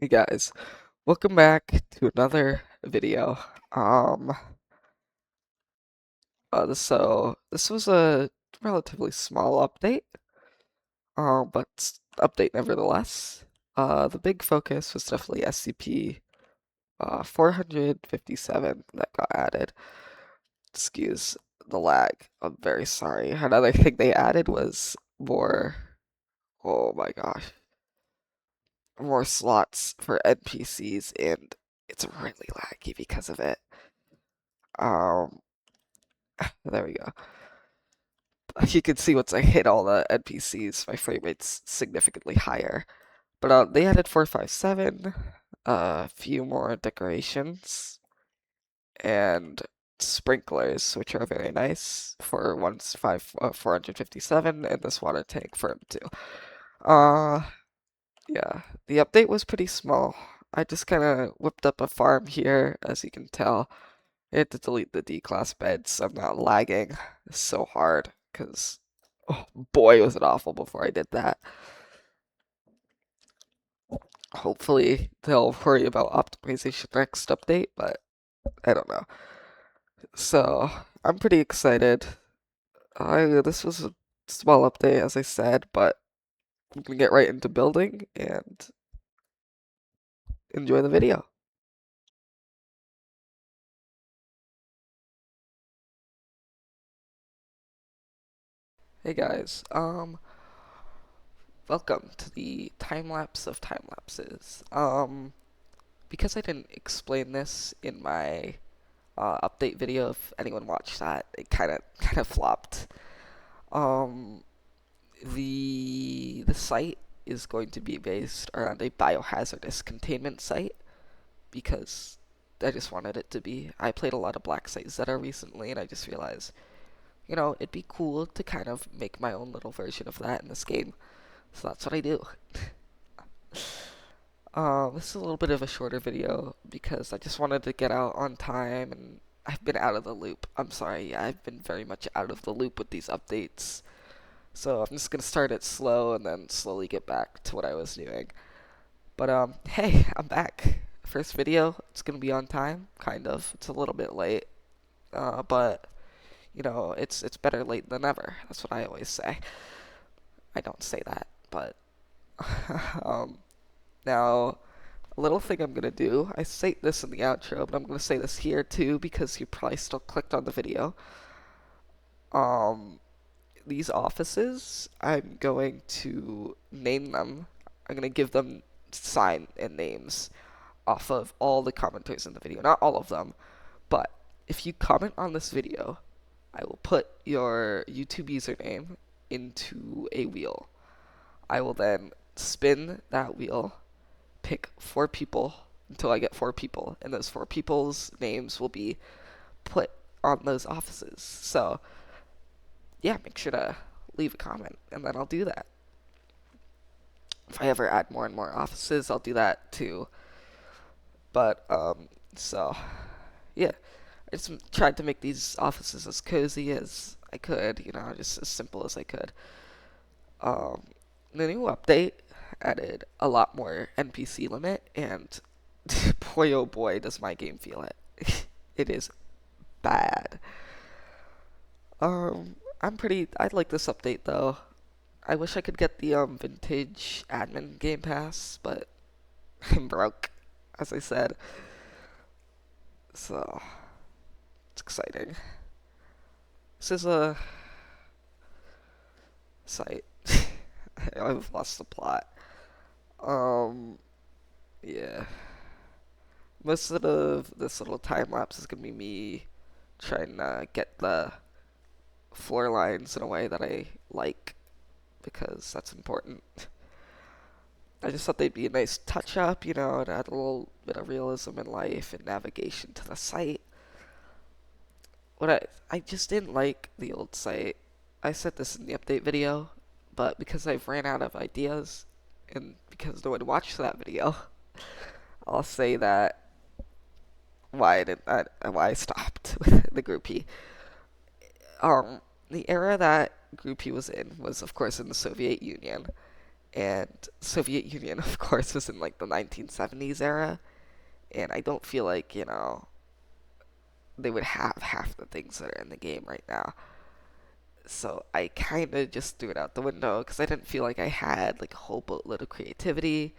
Hey guys, welcome back to another video. Um, so this was a relatively small update, but update nevertheless. The big focus was definitely SCP 457 that got added. Excuse the lag. I'm very sorry. Another thing they added was more, oh my gosh, more slots for NPCs, and it's really laggy because of it. Um, there we go. You can see once I hit all the NPCs, my frame rate's significantly higher. But they added 457, a few more decorations, and sprinklers, which are very nice for 457, and this water tank for M2. Uh, yeah, the update was pretty small. I just kind of whipped up a farm here, as you can tell. I had to delete the D-class beds, so I'm not lagging so hard, because, oh boy, was it awful before I did that. Hopefully, they'll worry about optimization next update, but I don't know. So, I'm pretty excited. This was a small update, as I said, but I'm gonna get right into building and enjoy the video. Hey guys, welcome to the time-lapse of time-lapses. Because I didn't explain this in my update video, if anyone watched that, it kind of flopped. Um, the site is going to be based around a biohazardous containment site because I just wanted it to be. I played a lot of Black Site Zeta recently, and I just realized, it'd be cool to kind of make my own little version of that in this game. So that's what I do. This is a little bit of a shorter video because I just wanted to get out on time and I've been out of the loop. I'm sorry, yeah, I've been very much out of the loop with these updates. So I'm just gonna start it slow and then slowly get back to what I was doing. But hey, I'm back. First video, it's gonna be on time, kind of. It's a little bit late, but it's better late than never. That's what I always say. I don't say that, but um, now a little thing I'm gonna do. I say this in the outro, but I'm gonna say this here too because you probably still clicked on the video. Um, these offices, I'm going to name them. I'm gonna give them sign and names off of all the commenters in the video. Not all of them, but if you comment on this video, I will put your YouTube username into a wheel. I will then spin that wheel, pick 4 people until I get 4 people, and those 4 people's names will be put on those offices. So, yeah, make sure to leave a comment, and then I'll do that. If I ever add more and more offices, I'll do that too. But, so, yeah. I just tried to make these offices as cozy as I could, just as simple as I could. Um, the new update added a lot more NPC limit, and boy oh boy does my game feel it. It is bad. I like this update though. I wish I could get the vintage admin game pass, but I'm broke, as I said. So it's exciting. This is a site. I've lost the plot. Um, yeah. Most of this little time lapse is gonna be me trying to get the floor lines in a way that I like because that's important. I just thought they'd be a nice touch up, and add a little bit of realism in life and navigation to the site. I just didn't like the old site. I said this in the update video, but because I've ran out of ideas and because no one watched that video, I'll say that why I stopped with the groupie. The era that groupie was in was, of course, in the Soviet Union, And Soviet Union, of course, was in like the 1970s era, and I don't feel like, they would have half the things that are in the game right now. So I kind of just threw it out the window because I didn't feel like I had like a whole boatload of creativity.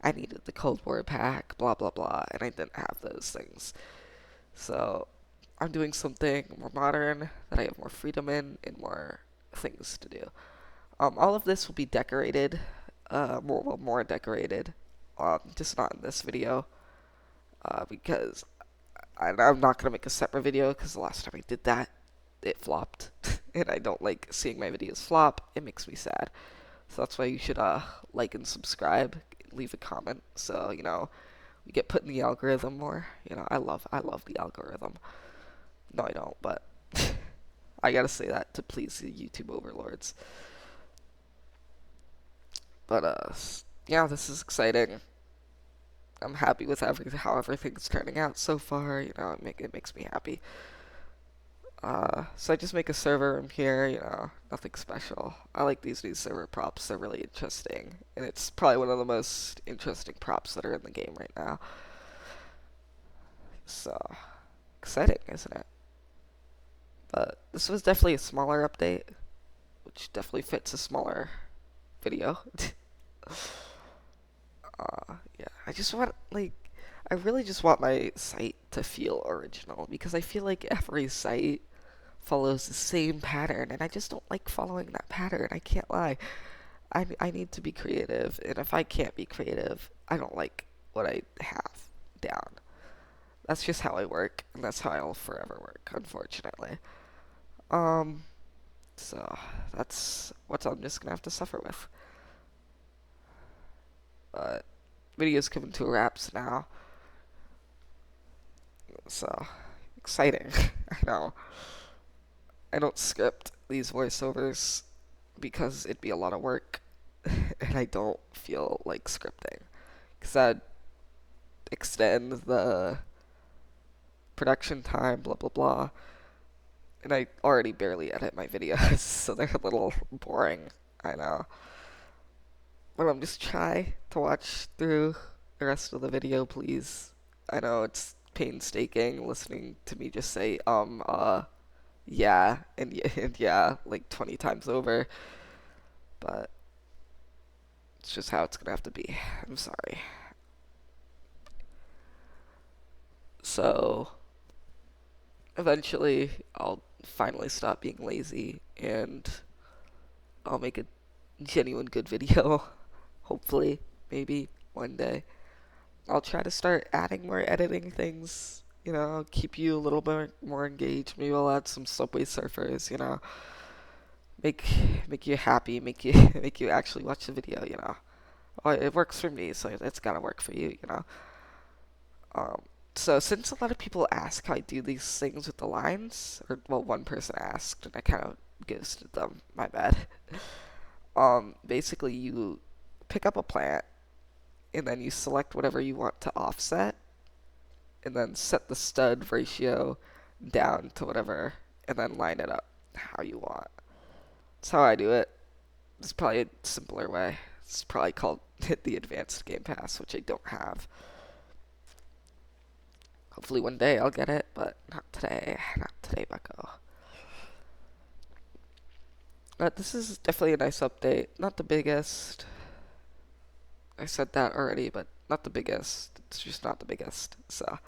I needed the Cold War pack, blah blah blah, and I didn't have those things. So I'm doing something more modern that I have more freedom in and more things to do. All of this will be decorated, more decorated, just not in this video, because I'm not gonna make a separate video because the last time I did that, it flopped, and I don't like seeing my videos flop. It makes me sad. So that's why you should like and subscribe, leave a comment, so we get put in the algorithm more. I love the algorithm. No, I don't, but I gotta say that to please the YouTube overlords. But yeah, this is exciting. I'm happy with how everything's turning out so far. It makes me happy. So I just make a server room here. Nothing special. I like these new server props. They're really interesting, and it's probably one of the most interesting props that are in the game right now. So exciting, isn't it? But this was definitely a smaller update, which definitely fits a smaller video. Yeah, I really just want my site to feel original because I feel like every site follows the same pattern, and I just don't like following that pattern. I can't lie. I need to be creative, and if I can't be creative, I don't like what I have down. That's just how I work, and that's how I'll forever work, unfortunately. Um, so that's what I'm just gonna have to suffer with. But video's coming to a wraps now, so exciting. I know. I don't script these voiceovers because it'd be a lot of work, and I don't feel like scripting because that extend the production time, blah blah blah. And I already barely edit my videos, so they're a little boring. I know. But I'm just try to watch through the rest of the video, please. I know it's painstaking listening to me just say yeah and yeah like 20 times over, but it's just how it's gonna have to be. I'm sorry. So eventually I'll finally stop being lazy and I'll make a genuine good video. Hopefully, maybe one day. I'll try to start adding more editing things. Keep you a little bit more engaged. Maybe I'll add some Subway Surfers. Make make you happy. Make you make you actually watch the video. Well, it works for me, so it's gotta work for you. Um, so since a lot of people ask how I do these things with the lines, or well, one person asked and I kind of ghosted them. My bad. Basically you pick up a plant and then you select whatever you want to offset and then set the stud ratio down to whatever and then line it up how you want. That's how I do it. It's probably a simpler way. It's probably called the advanced game pass, which I don't have. Hopefully one day I'll get it, but not today. Not today, bucko. But this is definitely a nice update. Not the biggest. I said that already, but not the biggest. It's just not the biggest. So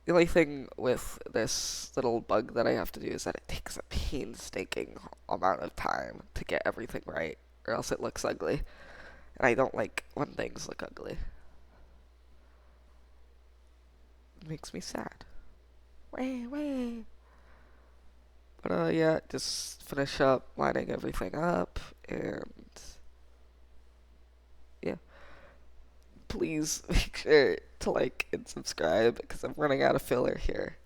the only thing with this little bug that I have to do is that it takes a painstaking amount of time to get everything right, or else it looks ugly. And I don't like when things look ugly. It makes me sad. Wah, wah. But yeah, just finish up lining everything up, and yeah, please make sure to like and subscribe because I'm running out of filler here.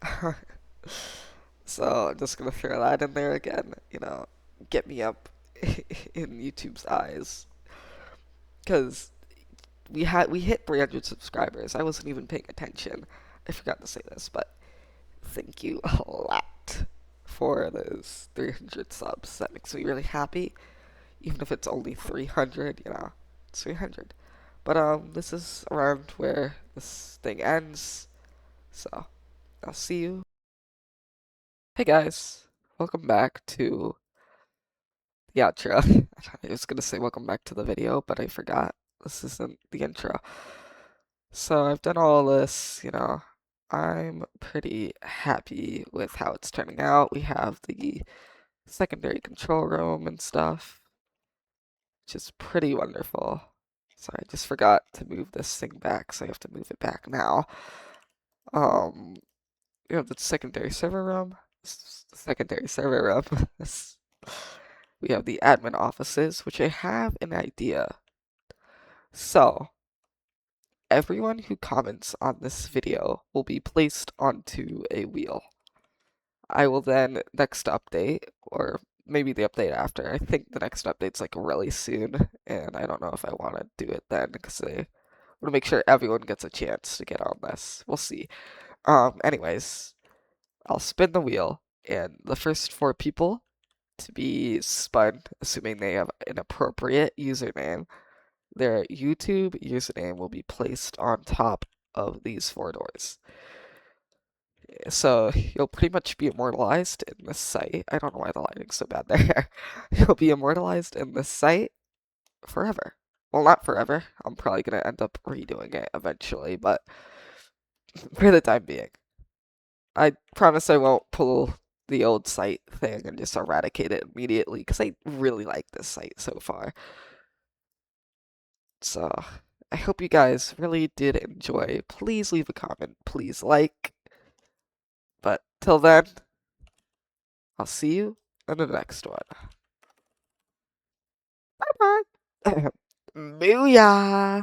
So I'm just gonna throw that in there again. Get me up in YouTube's eyes because we hit 300 subscribers. I wasn't even paying attention. I forgot to say this, but thank you a lot for those 300 subs. That makes me really happy. even if it's only 300, it's 300. But this is around where this thing ends. So I'll see you. Hey guys, welcome back to the outro. I was gonna say welcome back to the video, but I forgot. This isn't the intro. So I've done all this. I'm pretty happy with how it's turning out. We have the secondary control room and stuff, which is pretty wonderful. Sorry, I just forgot to move this thing back, so I have to move it back now. Um, we have the secondary server room. The secondary server room. We have the admin offices, which I have an idea. So, everyone who comments on this video will be placed onto a wheel. I will then next update, or maybe the update after. I think the next update's like really soon, and I don't know if I want to do it then because I want to make sure everyone gets a chance to get on this. We'll see. Anyways, I'll spin the wheel, and the first 4 people to be spun, assuming they have an appropriate username, their YouTube username will be placed on top of these 4 doors. So you'll pretty much be immortalized in this site. I don't know why the lighting's so bad there. You'll be immortalized in this site forever. Well, not forever. I'm probably gonna end up redoing it eventually, but for the time being, I promise I won't pull the old site thing and just eradicate it immediately because I really like this site so far. So I hope you guys really did enjoy. Please leave a comment. Please like. But till then, I'll see you in the next one. Bye bye. Booyah!